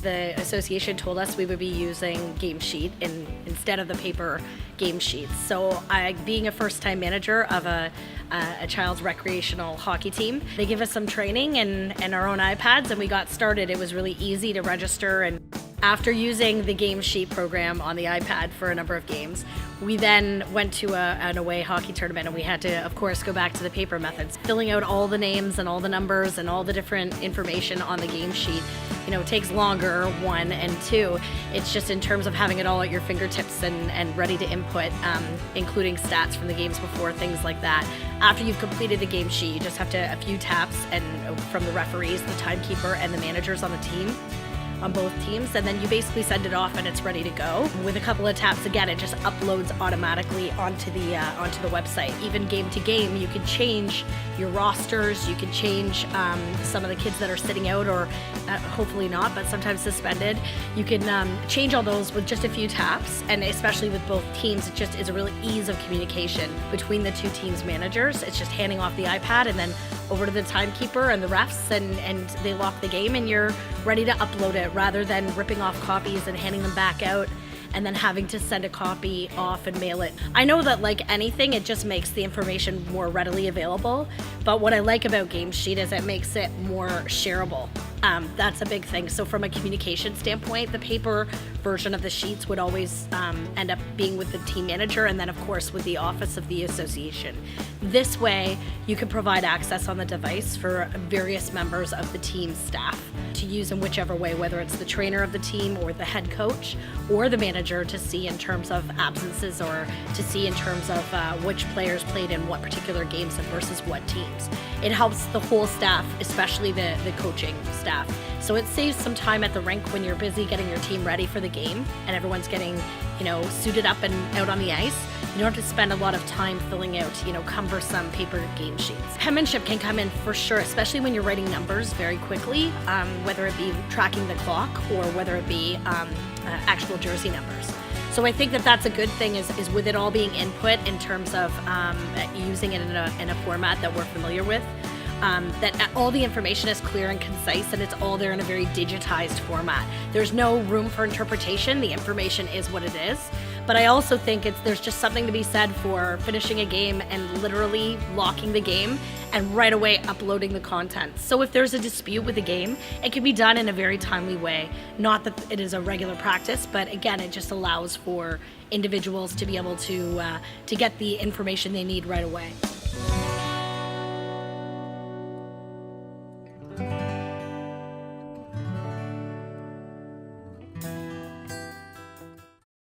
the association told us we would be using Game Sheet instead of the paper game sheets. So being a first-time manager of a child's recreational hockey team, they give us some training and our own iPads, and we got started. It was really easy to register, and after using the Game Sheet program on the iPad for a number of games, we then went to an away hockey tournament, and we had to, of course, go back to the paper methods. Filling out all the names and all the numbers and all the different information on the Game Sheet, takes longer, one, and two, it's just in terms of having it all at your fingertips and ready to input, including stats from the games before, things like that. After you've completed the Game Sheet, you just have to a few taps and from the referees, the timekeeper, and the managers on the team, on both teams, and then you basically send it off and it's ready to go. With a couple of taps, again, it just uploads automatically onto the website. Even game to game, you can change your rosters, you can change some of the kids that are sitting out, or hopefully not, but sometimes suspended. You can change all those with just a few taps, and especially with both teams, it just is a real ease of communication between the two teams' managers. It's just handing off the iPad and then over to the timekeeper and the refs, and they lock the game, and you're ready to upload it, rather than ripping off copies and handing them back out and then having to send a copy off and mail it. I know that, like anything, it just makes the information more readily available, but what I like about Game Sheet is it makes it more shareable. That's a big thing. So from a communication standpoint, the paper version of the sheets would always end up being with the team manager, and then of course with the office of the association. This way you can provide access on the device for various members of the team staff to use in whichever way, whether it's the trainer of the team or the head coach or the manager, to see in terms of absences or to see in terms of which players played in what particular games and versus what teams. It helps the whole staff, especially the coaching staff. So it saves some time at the rink when you're busy getting your team ready for the game and everyone's getting, suited up and out on the ice. You don't have to spend a lot of time filling out, cumbersome paper game sheets. Penmanship can come in for sure, especially when you're writing numbers very quickly, whether it be tracking the clock or whether it be actual jersey numbers. So I think that that's a good thing, is with it all being input in terms of using it in a format that we're familiar with. That all the information is clear and concise, and it's all there in a very digitized format. There's no room for interpretation. The information is what it is. But I also think there's just something to be said for finishing a game and literally locking the game and right away uploading the content. So if there's a dispute with the game, it can be done in a very timely way. Not that it is a regular practice, but again, it just allows for individuals to be able to get the information they need right away.